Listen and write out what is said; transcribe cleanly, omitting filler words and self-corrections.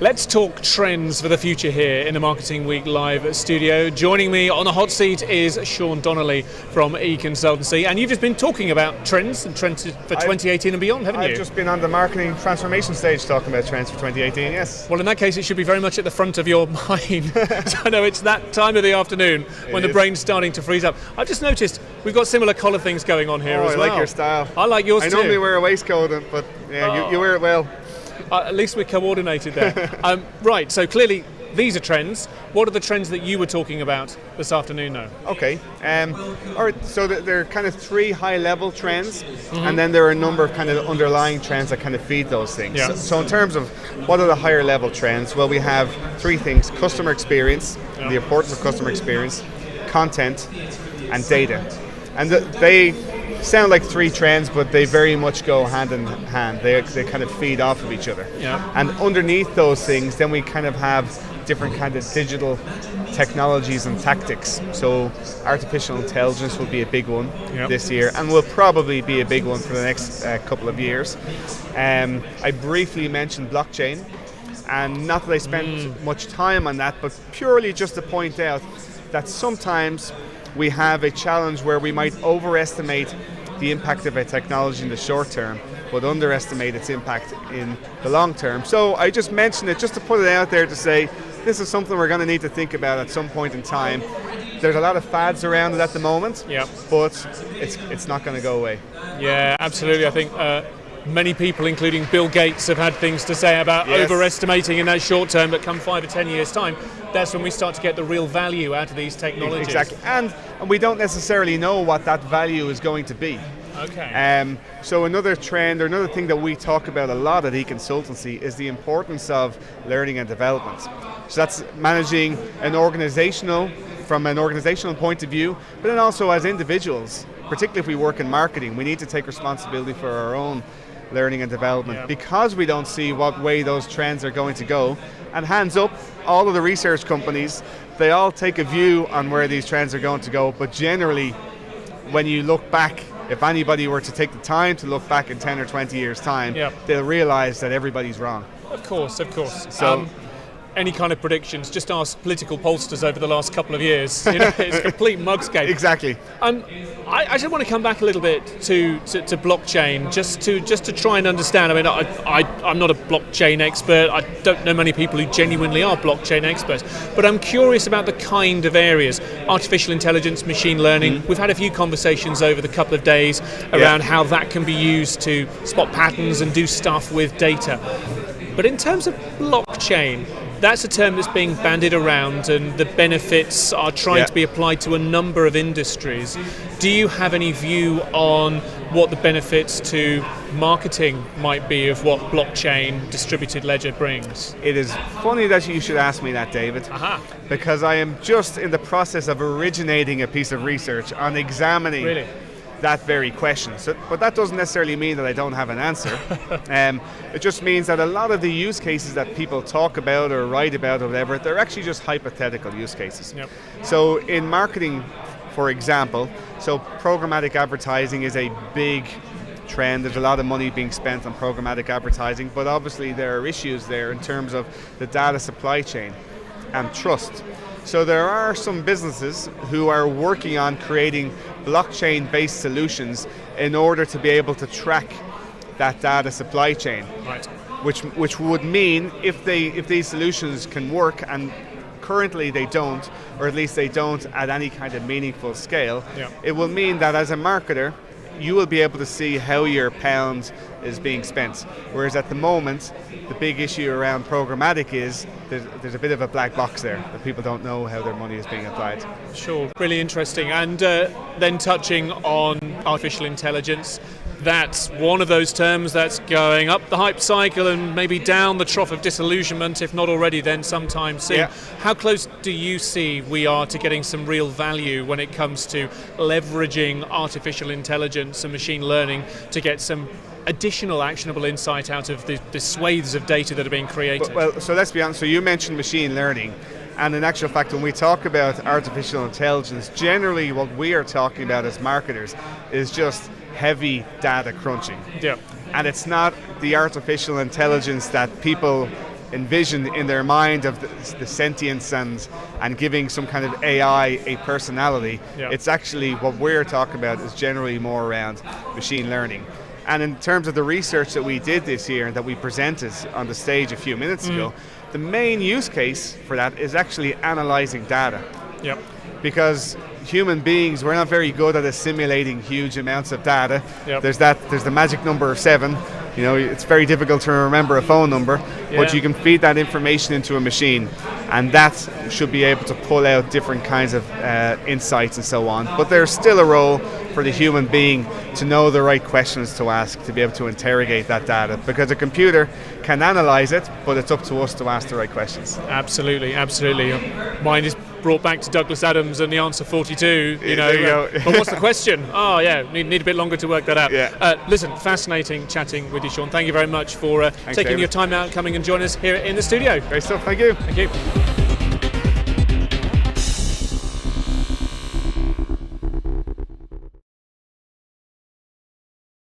Let's talk trends for the future here in the Marketing Week Live studio. Joining me on the hot seat is Seán Donnelly from eConsultancy, and you've just been talking about trends for 2018 and beyond, haven't you? I've just been on the marketing transformation stage talking about trends for 2018, yes. Well, in that case, it should be very much at the front of your mind. So I know it's that time of the afternoon when the brain's starting to freeze up. I've just noticed we've got similar collar things going on here as well. I like your style. I like yours too. I normally wear a waistcoat, but yeah, you wear it well. At least we're coordinated there. Right, so clearly these are trends. What are the trends that you were talking about this afternoon now? Okay, all right, so there are kind of three high-level trends, and then there are a number of kind of underlying trends that kind of feed those things. Yeah. So in terms of what are the higher-level trends, well, we have three things: customer experience, the importance of customer experience, content, and data. And they sound like three trends, but they very much go hand in hand. They kind of feed off of each other. Yeah. And underneath those things, then we kind of have different kind of digital technologies and tactics. So artificial intelligence will be a big one this year, and will probably be a big one for the next couple of years. I briefly mentioned blockchain, and not that I spent much time on that, but purely just to point out that sometimes we have a challenge where we might overestimate the impact of a technology in the short term, but underestimate its impact in the long term. So I just mentioned it just to put it out there to say this is something we're going to need to think about at some point in time. There's a lot of fads around it at the moment, but it's not going to go away. Yeah, absolutely. I think many people, including Bill Gates, have had things to say about overestimating in that short term, but come 5 or 10 years' time, that's when we start to get the real value out of these technologies. Exactly, and we don't necessarily know what that value is going to be. Okay. So another trend, or another thing that we talk about a lot at eConsultancy is the importance of learning and development. So that's managing from an organizational point of view, but then also as individuals, particularly if we work in marketing, we need to take responsibility for our own learning and development because we don't see what way those trends are going to go. And hands up, all of the research companies, they all take a view on where these trends are going to go, but generally, when you look back, if anybody were to take the time to look back in 10 or 20 years' time, they'll realize that everybody's wrong. Of course. So, any kind of predictions, just ask political pollsters over the last couple of years. It's a complete mugscape. Exactly. I just want to come back a little bit to blockchain, just to try and understand. I mean, I'm not a blockchain expert. I don't know many people who genuinely are blockchain experts, but I'm curious about the kind of areas: artificial intelligence, machine learning. We've had a few conversations over the couple of days around how that can be used to spot patterns and do stuff with data. But in terms of blockchain, that's a term that's being bandied around, and the benefits are trying to be applied to a number of industries. Do you have any view on what the benefits to marketing might be of what blockchain distributed ledger brings? It is funny that you should ask me that, David, because I am just in the process of originating a piece of research on examining that very question. But that doesn't necessarily mean that I don't have an answer. It just means that a lot of the use cases that people talk about or write about or whatever, they're actually just hypothetical use cases. So in marketing, for example, so programmatic advertising is a big trend. There's a lot of money being spent on programmatic advertising, but obviously there are issues there in terms of the data supply chain and trust. So there are some businesses who are working on creating blockchain-based solutions in order to be able to track that data supply chain. Right. Which would mean if these solutions can work, and currently they don't, or at least they don't at any kind of meaningful scale, it will mean that as a marketer, you will be able to see how your pound is being spent. Whereas at the moment, the big issue around programmatic is there's a bit of a black box there, that people don't know how their money is being applied. Sure, really interesting. And then touching on artificial intelligence, that's one of those terms that's going up the hype cycle and maybe down the trough of disillusionment, if not already then sometime soon. How close do you see we are to getting some real value when it comes to leveraging artificial intelligence and machine learning to get some additional actionable insight out of the swathes of data that are being created? Well, so let's be honest. So you mentioned machine learning, and in actual fact, when we talk about artificial intelligence, generally what we are talking about as marketers is just heavy data crunching. Yeah. And it's not the artificial intelligence that people envision in their mind of the sentience and giving some kind of AI a personality. It's actually what we're talking about is generally more around machine learning. And in terms of the research that we did this year and that we presented on the stage a few minutes ago, the main use case for that is actually analyzing data. Because human beings, we're not very good at assimilating huge amounts of data. There's the magic number of 7. You know, it's very difficult to remember a phone number, but you can feed that information into a machine, and that should be able to pull out different kinds of insights and so on. But there's still a role for the human being to know the right questions to ask, to be able to interrogate that data, because a computer can analyze it, but it's up to us to ask the right questions. Absolutely, absolutely. Mine is brought back to Douglas Adams and the answer 42. You know, there you go. But what's the question? Oh, yeah, need a bit longer to work that out. Yeah. Listen, fascinating chatting with you, Seán. Thank you very much for taking your time out, coming and joining us here in the studio. Great stuff. Thank you. Thank you.